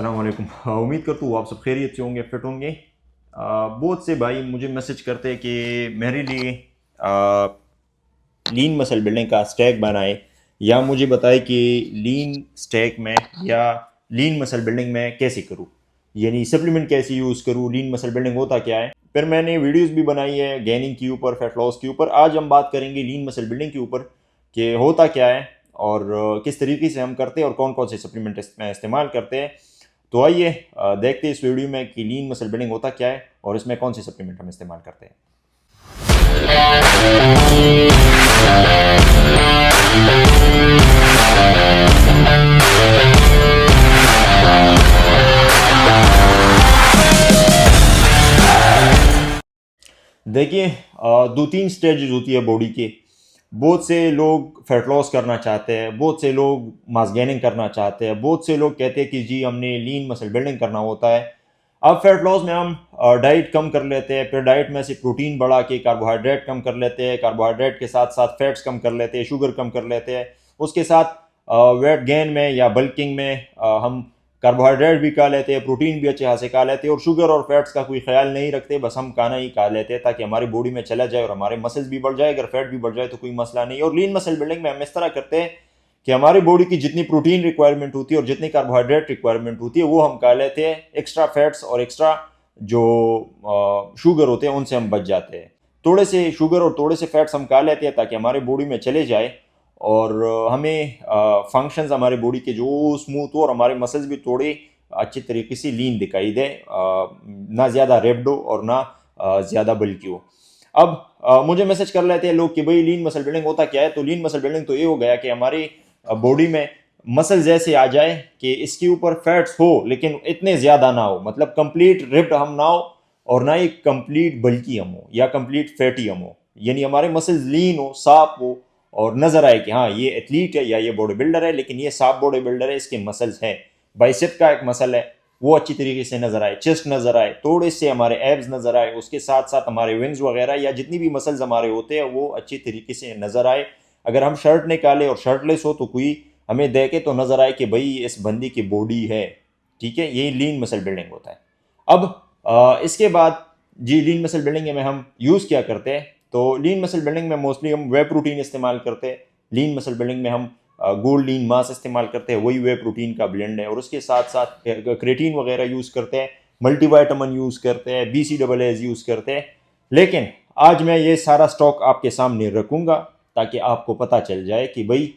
अस्सलाम वालेकुम। उम्मीद करता हूँ आप सब खैरियत से होंगे, फिट होंगे। बहुत से भाई मुझे मैसेज करते हैं कि मेरे लिए लीन मसल बिल्डिंग का स्टैक बनाए या मुझे बताए कि लीन स्टैक में या लीन मसल बिल्डिंग में कैसे करूँ, यानी सप्लीमेंट कैसे यूज़ करूँ, लीन मसल बिल्डिंग होता क्या है। फिर मैंने वीडियोस भी बनाई है गेनिंग के ऊपर, फैट लॉस के ऊपर। आज हम बात करेंगे लीन मसल बिल्डिंग के ऊपर कि होता क्या है और किस तरीके से हम करते हैं और कौन कौन से सप्लीमेंट इस्तेमाल करते हैं। तो आइए देखते हैं इस वीडियो में कि लीन मसल बिल्डिंग होता क्या है और इसमें कौन से सप्लीमेंट हम इस्तेमाल करते हैं। देखिए, दो तीन स्टेजेस होती है बॉडी के। बहुत से लोग फैट लॉस करना चाहते हैं, बहुत से लोग मास गेनिंग करना चाहते हैं, बहुत से लोग कहते हैं कि जी हमने लीन मसल बिल्डिंग करना होता है। अब फैट लॉस में हम डाइट कम कर लेते हैं, फिर डाइट में से प्रोटीन बढ़ा के कार्बोहाइड्रेट कम कर लेते हैं, कार्बोहाइड्रेट के साथ साथ फैट्स कम कर लेते हैं, शुगर कम कर लेते हैं। उसके साथ वेट गेन में या बल्किंग में हम कार्बोहाइड्रेट भी खा लेते हैं, प्रोटीन भी अच्छे खासे खा लेते हैं और शुगर और फैट्स का कोई ख्याल नहीं रखते, बस हम खाना ही खा लेते हैं ताकि हमारी बॉडी में चला जाए और हमारे मसल्स भी बढ़ जाए। अगर फैट भी बढ़ जाए तो कोई मसला नहीं। और लीन मसल बिल्डिंग में हम इस तरह करते हैं कि हमारी बॉडी की जितनी प्रोटीन रिक्वायरमेंट होती है और जितनी कार्बोहाइड्रेट रिक्वायरमेंट होती है वो हम खा लेते हैं। एक्स्ट्रा फैट्स और एक्स्ट्रा जो शुगर होते हैं उनसे हम बच जाते हैं। थोड़े से शुगर और थोड़े से फैट्स हम खा लेते हैं ताकि हमारे बॉडी में चले जाए और हमें फंक्शंस हमारे बॉडी के जो स्मूथ हो और हमारे मसल्स भी थोड़े अच्छी तरीके से लीन दिखाई दे, ना ज़्यादा रेप्ड हो और ना ज़्यादा बल्कि हो। अब मुझे मैसेज कर लेते हैं लोग कि भाई लीन मसल बिल्डिंग होता क्या है। तो लीन मसल बिल्डिंग तो ये हो गया कि हमारी बॉडी में मसल जैसे आ जाए कि इसके ऊपर फैट्स हो लेकिन इतने ज़्यादा ना हो, मतलब कंप्लीट रिप्ड हम ना हो और ना ही कंप्लीट बल्कि हम हो या कंप्लीट फैटी हम हो। यानी हमारे मसल्स लीन हो, साफ हो और नजर आए कि हाँ ये एथलीट है या ये बॉडी बिल्डर है, लेकिन ये साफ बॉडी बिल्डर है, इसके मसल्स हैं। बाइसेप का एक मसल है वो अच्छी तरीके से नजर आए, चेस्ट नजर आए, थोड़े से हमारे एब्स नजर आए, उसके साथ साथ हमारे विंग्स वगैरह या जितनी भी मसल्स हमारे होते हैं वो अच्छी तरीके से नजर आए। अगर हम शर्ट निकाले और शर्टलेस हो तो कोई हमें देखे तो नजर आए कि भाई इस बंदी की बॉडी है। ठीक है, यही लीन मसल बिल्डिंग होता है। अब इसके बाद जी लीन मसल बिल्डिंग में हम यूज़ क्या करते हैं। तो लीन मसल बिल्डिंग में मोस्टली हम वे प्रोटीन इस्तेमाल करते हैं। लीन मसल बिल्डिंग में हम गोल्ड लीन मास इस्तेमाल करते हैं, वही वे प्रोटीन का ब्लेंड है। और उसके साथ साथ क्रेटीन वगैरह यूज़ करते हैं, मल्टीवाइटामिन यूज़ करते हैं, BCAAs यूज़ करते हैं। लेकिन आज मैं ये सारा स्टॉक आपके सामने रखूँगा ताकि आपको पता चल जाए कि भाई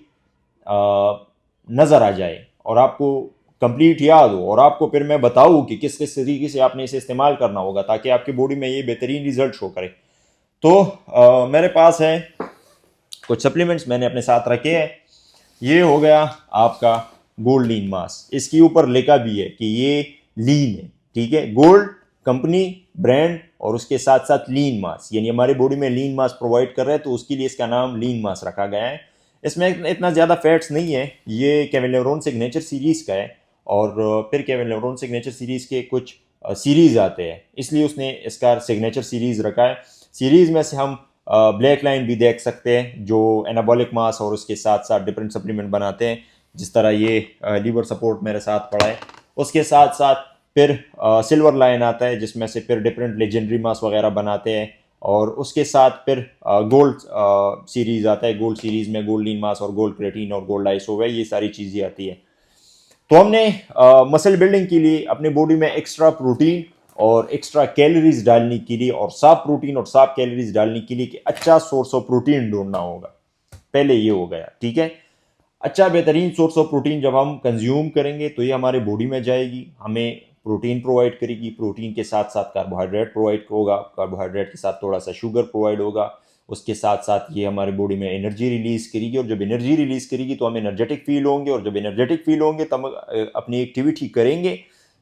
नज़र आ जाए और आपको कंप्लीट याद हो और आपको फिर मैं बताऊँ कि किस किस तरीके से आपने इसे इस्तेमाल करना होगा ताकि आपकी बॉडी में ये बेहतरीन रिजल्ट शो करे। तो मेरे पास है कुछ सप्लीमेंट्स मैंने अपने साथ रखे हैं। ये हो गया आपका गोल्ड लीन मास, इसके ऊपर लिखा भी है कि ये लीन है। ठीक है, गोल्ड कंपनी ब्रांड और उसके साथ साथ लीन मास, यानी हमारी बॉडी में लीन मास प्रोवाइड कर रहा है तो उसके लिए इसका नाम लीन मास रखा गया है। इसमें इतना ज़्यादा फैट्स नहीं है। ये केविन लेब्रॉन सिग्नेचर सीरीज़ का है और फिर केविन लेब्रॉन सिग्नेचर सीरीज़ के कुछ सीरीज़ आते हैं, इसलिए उसने इसका सिग्नेचर सीरीज़ रखा है। सीरीज़ में से हम ब्लैक लाइन भी देख सकते हैं जो एनाबॉलिक मास और उसके साथ साथ डिफरेंट सप्लीमेंट बनाते हैं, जिस तरह ये लीवर सपोर्ट मेरे साथ पड़ा है। उसके साथ साथ फिर सिल्वर लाइन आता है जिसमें से फिर डिफरेंट लेजेंडरी मास वगैरह बनाते हैं। और उसके साथ फिर गोल्ड सीरीज़ आता है। गोल्ड सीरीज़ में गोल्ड लीन मास और गोल्ड क्रेटीन और गोल्ड आइसो है, ये सारी चीज़ें आती है। तो हमने मसल बिल्डिंग के लिए अपने बॉडी में एक्स्ट्रा प्रोटीन और एक्स्ट्रा कैलोरीज डालने के लिए और साफ प्रोटीन और साफ कैलोरीज डालने के लिए कि अच्छा सोर्स ऑफ प्रोटीन ढूंढना होगा। पहले ये हो गया। ठीक है, अच्छा बेहतरीन सोर्स ऑफ प्रोटीन जब हम कंज्यूम करेंगे तो ये हमारे बॉडी में जाएगी, हमें प्रोटीन प्रोवाइड करेगी, प्रोटीन के साथ साथ कार्बोहाइड्रेट प्रोवाइड होगा, कार्बोहाइड्रेट के साथ थोड़ा सा शुगर प्रोवाइड होगा। उसके साथ साथ ये हमारी बॉडी में एनर्जी रिलीज़ करेगी और जब एनर्जी रिलीज़ करेगी तो हम एनर्जेटिक फील होंगे और जब एनर्जेटिक फील होंगे तब अपनी एक्टिविटी करेंगे।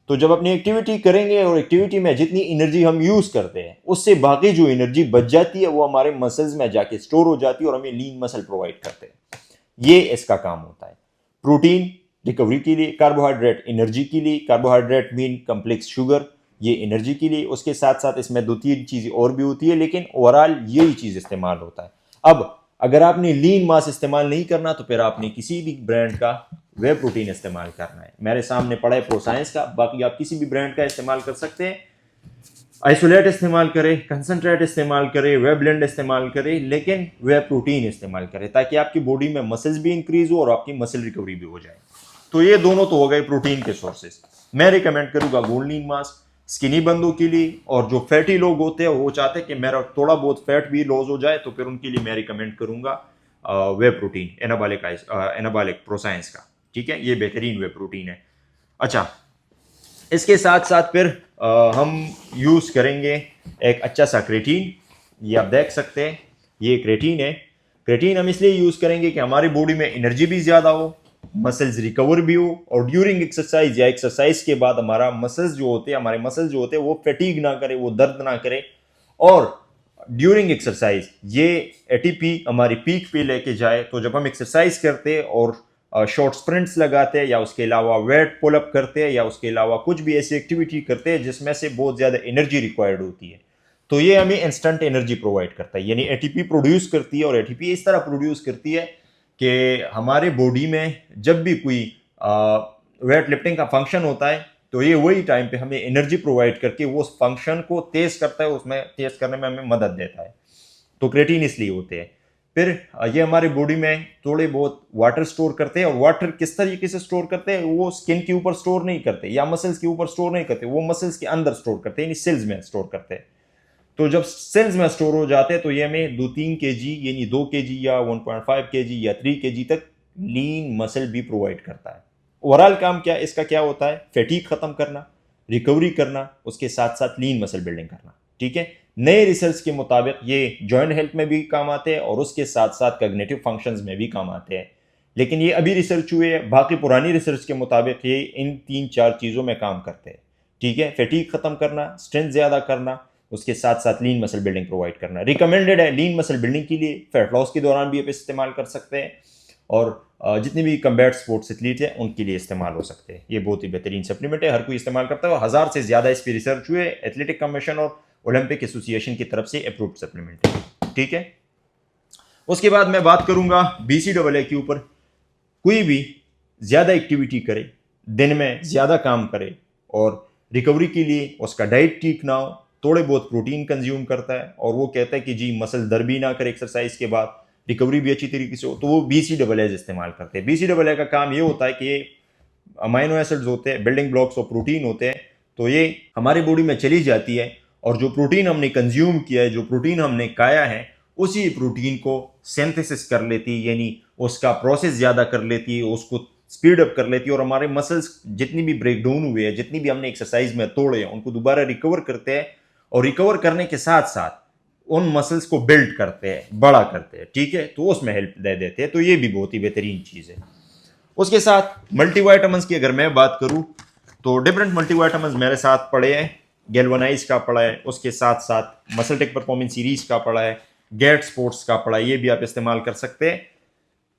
तो जब अपनी एक्टिविटी करेंगे और एक्टिविटी में जितनी एनर्जी हम यूज़ करते हैं उससे बाकी जो एनर्जी बच जाती है वो हमारे मसल्स में जाके स्टोर हो जाती है और हमें लीन मसल प्रोवाइड करते हैं। ये इसका काम होता है। प्रोटीन रिकवरी के लिए, कार्बोहाइड्रेट एनर्जी के लिए, कार्बोहाइड्रेट मीन कम्प्लेक्स शुगर, ये एनर्जी के लिए। उसके साथ साथ इसमें दो तीन चीज़ें और भी होती है लेकिन ओवरऑल यही चीज़ इस्तेमाल होता है। अब अगर आपने लीन मास इस्तेमाल नहीं करना तो फिर आपने किसी भी ब्रांड का वे प्रोटीन इस्तेमाल करना है। मेरे सामने पड़ा है प्रोसाइंस का, बाकी आप किसी भी ब्रांड का इस्तेमाल कर सकते हैं। आइसोलेट इस्तेमाल करें, कंसनट्रेट इस्तेमाल करें, वे ब्लेंड इस्तेमाल करें, लेकिन वे प्रोटीन इस्तेमाल करें ताकि आपकी बॉडी में मसल्स भी इंक्रीज हो और आपकी मसल रिकवरी भी हो जाए। तो ये दोनों तो हो गए प्रोटीन के सोर्सेज। मैं रिकमेंड करूंगा गोल्ड लीन मास्क स्किनी बंदों के लिए, और जो फैटी लोग होते हैं वो चाहते हैं कि मेरा थोड़ा बहुत फैट भी लॉस हो जाए, तो फिर उनके लिए मैं रिकमेंड करूंगा वे प्रोटीन एनाबॉलिक प्रोसाइंस का। ठीक है, ये बेहतरीन वे प्रोटीन है। अच्छा, इसके साथ साथ फिर हम यूज़ करेंगे एक अच्छा सा क्रेटीन। ये आप देख सकते हैं, ये क्रेटीन है। क्रेटीन हम इसलिए यूज़ करेंगे कि हमारी बॉडी में एनर्जी भी ज़्यादा हो, मसल्स रिकवर भी हो, और ड्यूरिंग एक्सरसाइज या एक्सरसाइज के बाद हमारे मसल्स जो होते हैं वो फैटीग ना करे, वो दर्द ना करे। और ड्यूरिंग एक्सरसाइज ये एटीपी हमारी पीक पे लेके जाए। तो जब हम एक्सरसाइज करते हैं और शॉर्ट स्प्रिंट्स लगाते हैं, या उसके अलावा वेट पुल अप करते हैं, या उसके अलावा कुछ भी ऐसी एक्टिविटी करते हैं जिसमें से बहुत ज़्यादा एनर्जी रिक्वायर्ड होती है, तो ये हमें इंस्टेंट एनर्जी प्रोवाइड करता है। यानी एटीपी प्रोड्यूस करती है, और एटीपी इस तरह प्रोड्यूस करती है कि हमारे बॉडी में जब भी कोई वेट लिफ्टिंग का फंक्शन होता है, तो ये वही टाइम पे हमें एनर्जी प्रोवाइड करके वो उस फंक्शन को तेज करता है, उसमें तेज करने में हमें मदद देता है। तो क्रेटीन इसलिए होते हैं। फिर ये हमारे बॉडी में थोड़े बहुत वाटर स्टोर करते हैं, और वाटर किस तरीके से स्टोर करते हैं, वो स्किन के ऊपर स्टोर नहीं करते या मसल्स के ऊपर स्टोर नहीं करते, वो मसल्स के अंदर स्टोर करते हैं, यानी सेल्स में स्टोर करते हैं। तो जब सेल्स में स्टोर हो जाते हैं तो ये हमें 2-3 kg यानी 2 kg या 1.5 kg या 3 kg तक लीन मसल भी प्रोवाइड करता है। ओवरऑल काम क्या इसका क्या होता है? फैटीग खत्म करना, रिकवरी करना, उसके साथ साथ लीन मसल बिल्डिंग करना। ठीक है, नए रिसर्च के मुताबिक ये जॉइंट हेल्थ में भी काम आते हैं और उसके साथ साथ कॉग्निटिव फंक्शंस में भी काम आते हैं। लेकिन ये अभी रिसर्च हुए हैं, बाकी पुरानी रिसर्च के मुताबिक ये इन 3-4 चीज़ों में काम करते हैं। ठीक है, फैटीग खत्म करना, स्ट्रेंथ ज़्यादा करना, उसके साथ साथ लीन मसल बिल्डिंग प्रोवाइड करना। रिकमेंडेड है लीन मसल बिल्डिंग के लिए, फैट लॉस के दौरान भी आप इस्तेमाल कर सकते हैं, और जितने भी कम्बैट स्पोर्ट्स एथलीट हैं उनके लिए इस्तेमाल हो सकते हैं। ये बहुत ही बेहतरीन सप्लीमेंट है, हर कोई इस्तेमाल करता है, और 1000 से ज़्यादा इस पर रिसर्च हुए, एथलेटिक कमीशन और ओलंपिक एसोसिएशन की तरफ से अप्रूव्ड सप्लीमेंट है। ठीक है, उसके बाद मैं बात करूंगा BCAA के ऊपर। कोई भी ज़्यादा एक्टिविटी करे, दिन में ज़्यादा काम करे, और रिकवरी के लिए उसका डाइट ठीक ना हो, थोड़े बहुत प्रोटीन कंज्यूम करता है, और वो कहता है कि जी मसल दर्द भी ना करे एक्सरसाइज के बाद, रिकवरी भी अच्छी तरीके से हो, तो वो BCAA इस्तेमाल करते हैं। BCAA का काम ये होता है कि ये अमाइनो एसिड्स होते हैं, बिल्डिंग ब्लॉक्स और प्रोटीन होते हैं, तो ये हमारी बॉडी में चली जाती है, और जो प्रोटीन हमने कंज्यूम किया है, जो प्रोटीन हमने खाया है, उसी प्रोटीन को सिंथेसिस कर लेती है, यानी उसका प्रोसेस ज़्यादा कर लेती है, उसको स्पीड अप कर लेती है, और हमारे मसल्स जितनी भी ब्रेक डाउन हुए हैं, जितनी भी हमने एक्सरसाइज में तोड़े हैं, उनको दोबारा रिकवर करते हैं, और रिकवर करने के साथ साथ उन मसल्स को बिल्ड करते हैं, बड़ा करते हैं। ठीक है, तो उसमें हेल्प दे देते हैं, तो ये भी बहुत ही बेहतरीन चीज़ है। उसके साथ मल्टीवाइटामिन्स की अगर मैं बात करूं, तो डिफरेंट मल्टीवाइटामिन्स मेरे साथ पड़े हैं। गैल्वेनाइज का पड़ा है, उसके साथ साथ मसल टेक परफॉर्मेंस सीरीज का पड़ा है, गेट स्पोर्ट्स का पड़ा है, ये भी आप इस्तेमाल कर सकते हैं।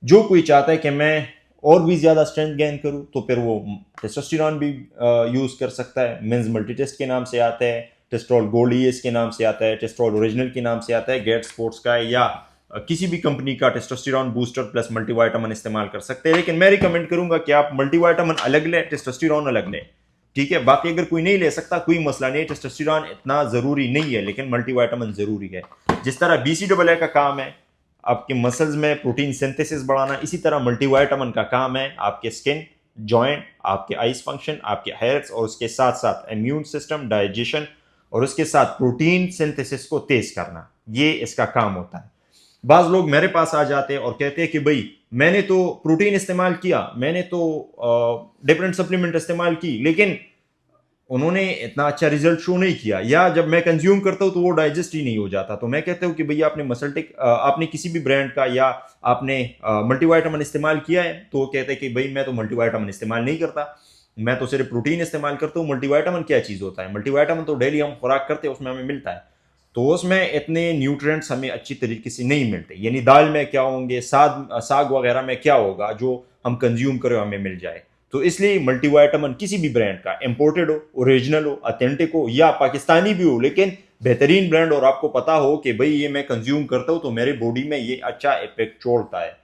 जो कोई चाहता है कि मैं और भी ज़्यादा स्ट्रेंथ गेन करूं, तो फिर वो टेस्टोस्टेरोन भी यूज़ कर सकता है। मेंस मल्टी टेस्ट के नाम से आता है, टेस्ट्रॉल गोल्ड ES के नाम से आता है, टेस्ट्रॉल ओरिजिनल के नाम से आता है, गेट स्पोर्ट्स का है, या किसी भी कंपनी का टेस्टोस्टेरोन बूस्टर प्लस मल्टीवाइटामिन इस्तेमाल कर सकते हैं। लेकिन मैं रिकमेंड करूंगा कि आप मल्टीवाइटामिन अलग लें, टेस्टोस्टेरोन अलग लें। ठीक है, बाकी अगर कोई नहीं ले सकता कोई मसला नहीं, टेस्टोस्टेरोन इतना ज़रूरी नहीं है, लेकिन मल्टीवाइटामिन ज़रूरी है। जिस तरह BCAA का काम है आपके मसल्स में प्रोटीन सिंथेसिस बढ़ाना, इसी तरह मल्टीवाइटामिन का काम है आपके स्किन, जॉइंट, आपके आइज फंक्शन, आपके हेयर्स, और उसके साथ साथ इम्यून सिस्टम, डाइजेशन, और उसके साथ प्रोटीन सिंथेसिस को तेज करना, ये इसका काम होता है। बाज़ लोग मेरे पास आ जाते हैं और कहते हैं कि भाई मैंने तो प्रोटीन इस्तेमाल किया, मैंने तो डिफरेंट सप्लीमेंट इस्तेमाल की, लेकिन उन्होंने इतना अच्छा रिजल्ट शो नहीं किया, या जब मैं कंज्यूम करता हूं तो वो डाइजेस्ट ही नहीं हो जाता। तो मैं कहता हूं कि भैया आपने मसल टेक, आपने किसी भी ब्रांड का या आपने मल्टीवाइटामिन इस्तेमाल किया है? तो वो कहते हैं कि भाई मैं तो मल्टीवाइटामिन इस्तेमाल नहीं करता, मैं तो सिर्फ प्रोटीन इस्तेमाल करता हूँ। मल्टीवाइटामिन क्या चीज़ होता है? मल्टीवाइटामिन तो डेली हम खुराक करते हैं, उसमें हमें मिलता है, तो उसमें इतने न्यूट्रिएंट्स हमें अच्छी तरीके से नहीं मिलते। यानी दाल में क्या होंगे, साग वगैरह में क्या होगा जो हम कंज्यूम करें हमें मिल जाए। तो इसलिए मल्टीवाइटामिन किसी भी ब्रांड का, इंपोर्टेड हो, ओरिजिनल हो, ऑथेंटिक हो, या पाकिस्तानी भी हो, लेकिन बेहतरीन ब्रांड, और आपको पता हो कि भाई ये मैं कंज्यूम करता हूँ तो मेरे बॉडी में ये अच्छा इफेक्ट छोड़ता है,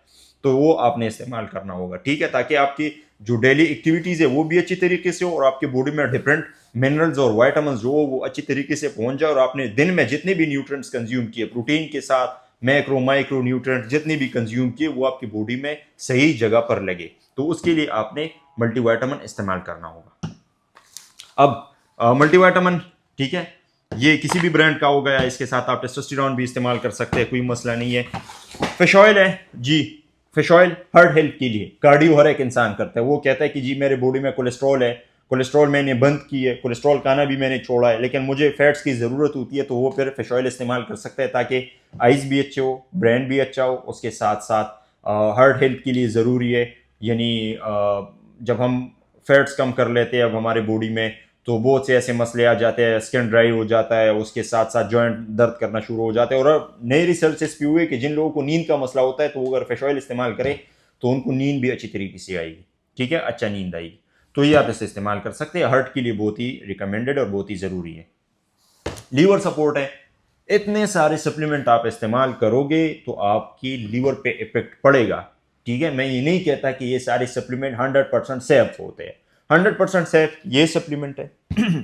तो वो आपने इस्तेमाल करना होगा, ठीक है, ताकि आपकी जो डेली एक्टिविटीज़ है वो भी अच्छी तरीके से हो और आपके बॉडी में डिफरेंट मिनरल्स और वाइटामिन जो हो वो अच्छी तरीके से पहुंच जाए और आपने दिन में जितने भी न्यूट्रिएंट्स कंज्यूम किए प्रोटीन के साथ मैक्रो माइक्रो न्यूट्रिएंट्स जितने भी कंज्यूम किए वो आपकी बॉडी में सही जगह पर लगे, तो उसके लिए आपने मल्टीविटामिन इस्तेमाल करना होगा। अब मल्टीविटामिन, ठीक है, ये किसी भी ब्रांड का हो गया, इसके साथ आप टेस्टोस्टेरोन भी इस्तेमाल कर सकते हैं, कोई मसला नहीं है। फिश ऑयल है जी, फिश ऑयल हार्ट हेल्थ के लिए, कार्डियो हर एक इंसान करता है, वो कहता है कि जी मेरे बॉडी में कोलेस्ट्रॉल है, कोलेस्ट्रॉल मैंने बंद की है, कोलेस्ट्रॉल खाना भी मैंने छोड़ा है, लेकिन मुझे फैट्स की ज़रूरत होती है, तो वो फिर फिश ऑयल इस्तेमाल कर सकता है ताकि आइज़ भी अच्छे हो, ब्रेन भी अच्छा हो, उसके साथ साथ हार्ट हेल्थ के लिए ज़रूरी है। यानी जब हम फैट्स कम कर लेते हैं अब हमारे बॉडी में तो बहुत से ऐसे मसले आ जाते हैं, स्किन ड्राई हो जाता है, उसके साथ साथ जॉइंट दर्द करना शुरू हो जाते हैं। और नई रिसर्च भी हुए कि जिन लोगों को नींद का मसला होता है तो अगर फिश ऑयल इस्तेमाल करें तो उनको नींद भी अच्छी तरीके से आएगी, ठीक है, अच्छा नींद आएगी, तो ये आप इसे इस्तेमाल कर सकते हैं, हार्ट के लिए बहुत ही रिकमेंडेड और बहुत ही ज़रूरी है। लीवर सपोर्ट है, इतने सारे सप्लीमेंट आप इस्तेमाल करोगे तो आपकी लीवर पे इफेक्ट पड़ेगा, ठीक है। मैं ये नहीं कहता कि ये सारे सप्लीमेंट 100% सेफ होते हैं, 100% सेफ ये सप्लीमेंट है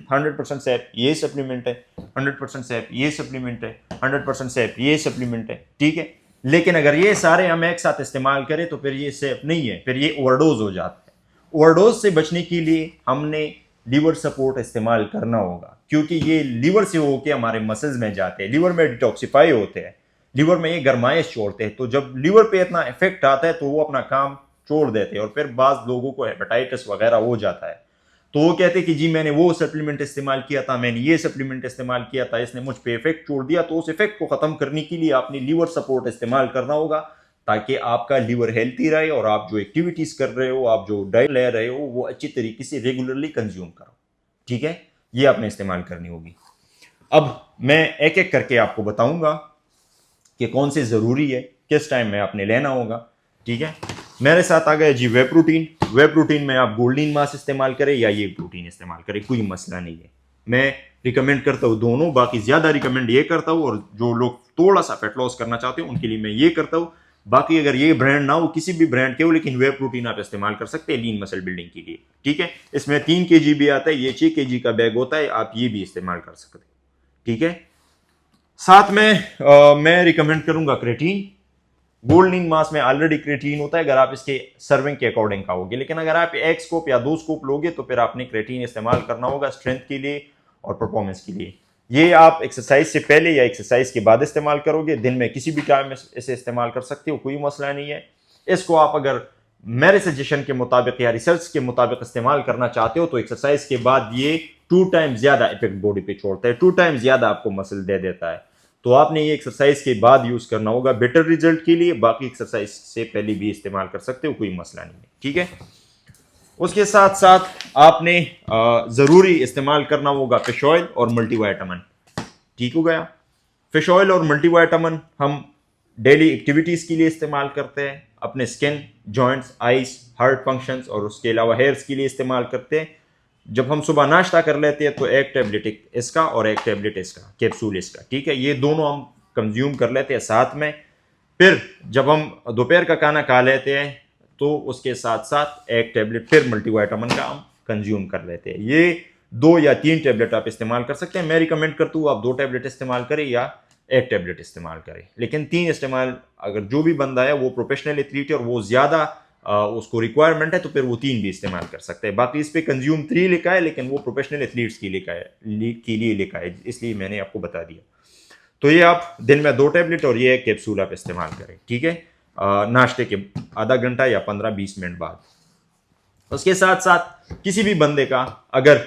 100% सेफ ये सप्लीमेंट है, 100% सेफ ये सप्लीमेंट है, 100% सेफ ये सप्लीमेंट है, ठीक है। लेकिन अगर ये सारे हम एक साथ इस्तेमाल करें तो फिर ये सेफ नहीं है, फिर ये ओवरडोज हो जाता है। ओवरडोज से बचने के लिए हमने लीवर सपोर्ट इस्तेमाल करना होगा, क्योंकि ये लीवर से होके हमारे मसल्स में जाते हैं, लीवर में डिटॉक्सिफाई होते हैं, लीवर में ये गरमाइश छोड़ते हैं, तो जब लीवर पे इतना इफेक्ट आता है तो वो अपना काम छोड़ देते हैं और फिर बाज़ लोगों को हेपेटाइटिस वगैरह हो जाता है। तो वो कहते हैं कि जी मैंने वो सप्लीमेंट इस्तेमाल किया था, मैंने ये सप्लीमेंट इस्तेमाल किया था, इसने मुझ पे इफेक्ट छोड़ दिया। तो उस इफेक्ट को ख़त्म करने के लिए आपने लीवर सपोर्ट इस्तेमाल करना होगा ताकि आपका लीवर हेल्थी रहे और आप जो एक्टिविटीज़ कर रहे हो, आप जो डाइट ले रहे हो वो अच्छी तरीके से रेगुलरली कंज्यूम करो, ठीक है, ये आपने इस्तेमाल करनी होगी। अब मैं एक एक करके आपको बताऊंगा कि कौन से ज़रूरी है, किस टाइम में आपने लेना होगा, ठीक है। मेरे साथ आ गया जी वे प्रोटीन। वे प्रोटीन में आप गोल्डन मास इस्तेमाल करें या ये प्रोटीन इस्तेमाल करें, कोई मसला नहीं है। मैं रिकमेंड करता हूँ दोनों, बाकी ज़्यादा रिकमेंड ये करता हूँ, और जो लोग थोड़ा सा फैट लॉस करना चाहते हैं उनके लिए मैं ये करता हूँ। बाकी अगर ये ब्रांड ना हो किसी भी ब्रांड के हो, लेकिन वे प्रोटीन आप इस्तेमाल कर सकते हैं लीन मसल बिल्डिंग के लिए, ठीक है। इसमें 3 kg भी आता है, ये 6 kg का बैग होता है, आप ये भी इस्तेमाल कर सकते हैं, ठीक है। साथ में मैं रिकमेंड करूंगा क्रेटीन। गोल्डन मास में ऑलरेडी क्रेटीन होता है अगर आप इसके सर्विंग के अकॉर्डिंग खाओगे, लेकिन अगर आप एक स्कूप या 2 स्कूप लोगे तो फिर आपने क्रेटीन इस्तेमाल करना होगा स्ट्रेंथ के लिए और परफॉर्मेंस के लिए। ये आप एक्सरसाइज से पहले या एक्सरसाइज के बाद इस्तेमाल करोगे, दिन में किसी भी टाइम में इसे इस्तेमाल कर सकते हो, कोई मसला नहीं है। इसको आप अगर मेरे सजेशन के मुताबिक या रिसर्च के मुताबिक इस्तेमाल करना चाहते हो तो एक्सरसाइज के बाद ये 2 टाइम ज्यादा इफेक्ट बॉडी पे छोड़ता है, 2 टाइम ज्यादा आपको मसल दे देता है। तो आपने ये एक्सरसाइज के बाद यूज करना होगा बेटर रिजल्ट के लिए, बाकी एक्सरसाइज से पहले भी इस्तेमाल कर सकते हो, कोई मसला नहीं है, ठीक है। उसके साथ साथ आपने ज़रूरी इस्तेमाल करना होगा फिश ऑयल और मल्टीविटामिन, ठीक हो गया। फिश ऑयल और मल्टीविटामिन हम डेली एक्टिविटीज़ के लिए इस्तेमाल करते हैं, अपने skin, joints, eyes, heart functions और उसके अलावा हेयर्स के लिए इस्तेमाल करते हैं। जब हम सुबह नाश्ता कर लेते हैं तो एक टैबलेट इसका और एक टैबलेट इसका, कैप्सूल इसका, ठीक है, ये दोनों हम कंज्यूम कर लेते हैं साथ में। फिर जब हम दोपहर का खाना खा लेते हैं तो उसके साथ साथ एक टैबलेट फिर मल्टीविटामिन का हम कंज्यूम कर लेते हैं। ये 2 या 3 टैबलेट आप इस्तेमाल कर सकते हैं। मैं रिकमेंड करता हूँ आप 2 टैबलेट इस्तेमाल करें या एक टैबलेट इस्तेमाल करें, लेकिन 3 इस्तेमाल अगर जो भी बंदा है वो प्रोफेशनल एथलीट है और वो ज़्यादा उसको रिक्वायरमेंट है तो फिर वो 3 भी इस्तेमाल कर सकते हैं। बाकी इस पे कंज्यूम 3 लिखा है, लेकिन वो प्रोफेशनल एथलीट्स के लिए लिखा है, इसलिए मैंने आपको बता दिया। तो ये आप दिन में 2 टैबलेट और ये एक कैप्सूल आप इस्तेमाल करें, ठीक है, नाश्ते के आधा घंटा या 15-20 मिनट बाद। उसके साथ साथ किसी भी बंदे का अगर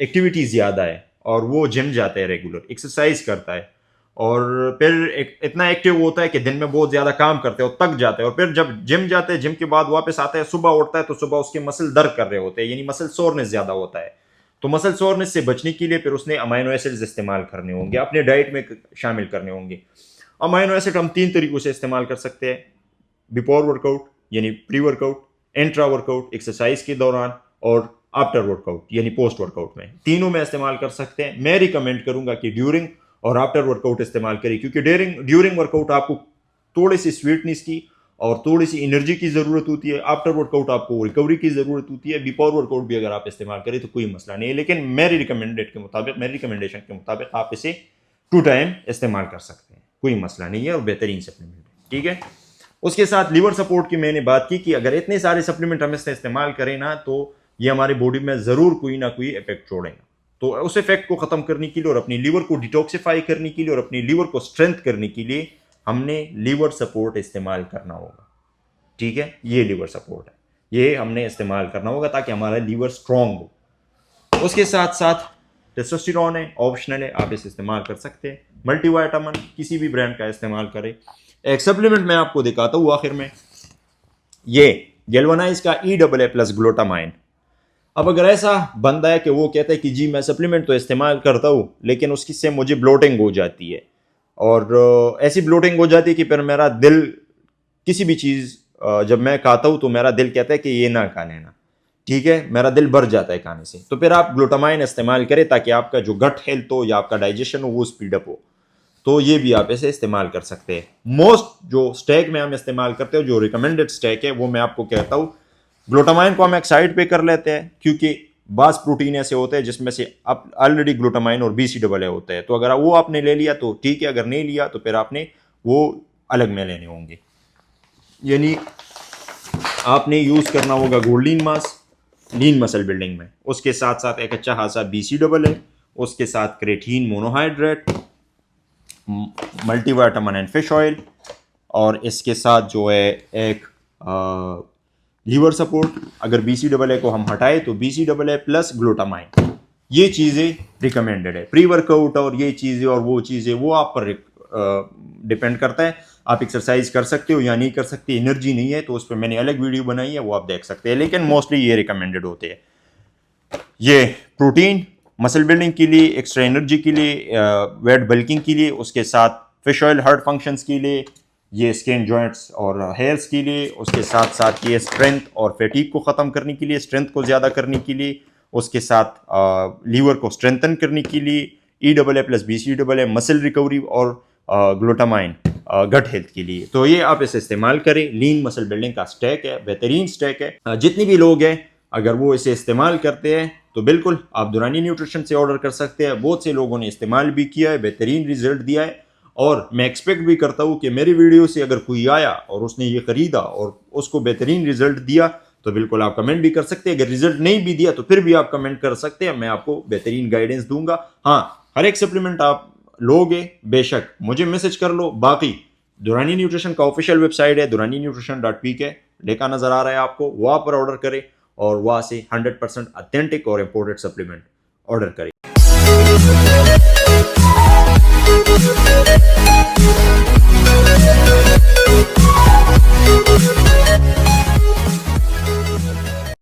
एक्टिविटी ज़्यादा है और वो जिम जाता है, रेगुलर एक्सरसाइज करता है और फिर इतना एक्टिव होता है कि दिन में बहुत ज़्यादा काम करते हैं और थक जाते हैं, और फिर जब जिम जाते हैं, जिम के बाद वापस आता है, सुबह उठता है तो सुबह उसके मसल दर्द कर रहे होते हैं, यानी मसल सोरनेस ज़्यादा होता है। तो मसल सोरनेस से बचने के लिए फिर उसने अमाइनो एसिड्स इस्तेमाल करने होंगे, अपने डाइट में शामिल करने होंगे। अमाइनो एसिड हम 3 तरीक़ों से इस्तेमाल कर सकते हैं, बिफोर वर्कआउट यानी pre workout, intra workout exercise के दौरान, और आफ्टर वर्कआउट यानी पोस्ट वर्कआउट में, तीनों में इस्तेमाल कर सकते हैं। मैं रिकमेंड करूंगा कि ड्यूरिंग और आफ्टर वर्कआउट इस्तेमाल करें, क्योंकि ड्यूरिंग वर्कआउट आपको थोड़ी सी स्वीटनेस की और थोड़ी सी एनर्जी की ज़रूरत होती है। आफ्टर वर्कआउट आपको रिकवरी की ज़रूरत होती है। बिफोर वर्कआउट भी अगर आप इस्तेमाल करें तो कोई मसला नहीं है, लेकिन मेरी रिकमेंडेशन के मुताबिक आप इसे 2 टाइम इस्तेमाल कर सकते हैं, कोई मसला नहीं है और बेहतरीन सप्लीमेंट है, ठीक है। उसके साथ लीवर सपोर्ट की मैंने बात की कि अगर इतने सारे सप्लीमेंट हम इससे इस्तेमाल करें ना तो ये हमारी बॉडी में ज़रूर कोई ना कोई इफेक्ट छोड़ेगा। तो उस इफेक्ट को ख़त्म करने के लिए और अपनी लीवर को डिटॉक्सिफाई करने के लिए और अपनी लीवर को स्ट्रेंथ करने के लिए हमने लीवर सपोर्ट इस्तेमाल करना होगा, ठीक है। ये लीवर सपोर्ट है, ये हमने इस्तेमाल करना होगा ताकि हमारा लीवर स्ट्रांग हो। उसके साथ साथ टेस्टोस्टेरोन है, ऑप्शनल है, आप इसे इस्तेमाल कर सकते हैं। मल्टीविटामिन किसी भी ब्रांड का इस्तेमाल करें। एक सप्लीमेंट मैं आपको दिखाता हूँ आखिर में, ये गैल्वेनाइज का EAA+ ग्लूटामाइन। अब अगर ऐसा बंदा है कि वो कहता है कि जी मैं सप्लीमेंट तो इस्तेमाल करता हूँ लेकिन उसकी से मुझे ब्लोटिंग हो जाती है और ऐसी ब्लोटिंग हो जाती है कि फिर मेरा दिल किसी भी चीज़ जब मैं खाता हूँ तो मेरा दिल कहता है कि ये ना खा लेना, ठीक है, मेरा दिल भर जाता है खाने से, तो फिर आप ग्लूटामाइन इस्तेमाल करें ताकि आपका जो गट हेल्थ हो या आपका डाइजेशन हो वो स्पीडअप हो। तो ये भी आप ऐसे इस्तेमाल कर सकते हैं। मोस्ट जो स्टैक में हम इस्तेमाल करते हैं, जो रिकमेंडेड स्टैक है वो मैं आपको कहता हूँ। ग्लूटामाइन को हम एक साइड पे कर लेते हैं क्योंकि बास प्रोटीन ऐसे होते हैं जिसमें से अब ऑलरेडी ग्लूटामाइन और BCAA होते हैं, तो अगर वो आपने ले लिया तो ठीक है, अगर नहीं लिया तो फिर आपने वो अलग में लेने होंगे। यानी आपने यूज़ करना होगा गोल्डीन मास लीन मसल बिल्डिंग में, उसके साथ साथ एक अच्छा खासा BCAA, उसके साथ creatine monohydrate, multivitamin and fish oil, और इसके साथ जो है एक लीवर सपोर्ट। अगर BCAA को हम हटाए तो BCAA+ ग्लूटामाइन, ये चीज़ें रिकमेंडेड है। प्री वर्कआउट और ये चीज़ें और वो चीज़ें वो आप पर डिपेंड करता है, आप एक्सरसाइज कर सकते हो या नहीं कर सकते। एनर्जी नहीं है तो उस पर मैंने अलग वीडियो बनाई है, वो आप देख सकते हैं, लेकिन मोस्टली ये रिकमेंडेड होते हैं। ये प्रोटीन मसल बिल्डिंग के लिए, एक्स्ट्रा एनर्जी के लिए, वेट बल्किंग के लिए, उसके साथ फिश ऑयल हार्ट फंक्शंस के लिए, ये स्किन जॉइंट्स और हेयर्स के लिए, उसके साथ साथ ये स्ट्रेंथ और फैटीग को ख़त्म करने के लिए, स्ट्रेंथ को ज़्यादा करने के लिए, उसके साथ लीवर को स्ट्रेंथन करने के लिए, EAA+ BCAA मसल रिकवरी और ग्लूटामाइन गट हेल्थ के लिए। तो ये आप इसे इस्तेमाल करें। लीन मसल बिल्डिंग का स्टैक है, बेहतरीन स्टैक है। जितने भी लोग हैं अगर वो इसे इस्तेमाल करते हैं तो बिल्कुल आप दुरानी न्यूट्रिशन से ऑर्डर कर सकते हैं। बहुत से लोगों ने इस्तेमाल भी किया है, बेहतरीन रिजल्ट दिया है, और मैं एक्सपेक्ट भी करता हूँ कि मेरी वीडियो से अगर कोई आया और उसने ये खरीदा और उसको बेहतरीन रिजल्ट दिया तो बिल्कुल आप कमेंट भी कर सकते हैं। अगर रिजल्ट नहीं भी दिया तो फिर भी आप कमेंट कर सकते हैं, मैं आपको बेहतरीन गाइडेंस दूंगा। हाँ, हर एक सप्लीमेंट आप लोगे बेशक मुझे मैसेज कर लो। बाकी दुरानी न्यूट्रिशन का ऑफिशियल वेबसाइट है duraninutrition.pk, लिखा नजर आ रहा है आपको, वहाँ पर ऑर्डर करें और वहाँ से 100% ऑथेंटिक और इम्पोर्टेड सप्लीमेंट ऑर्डर करें।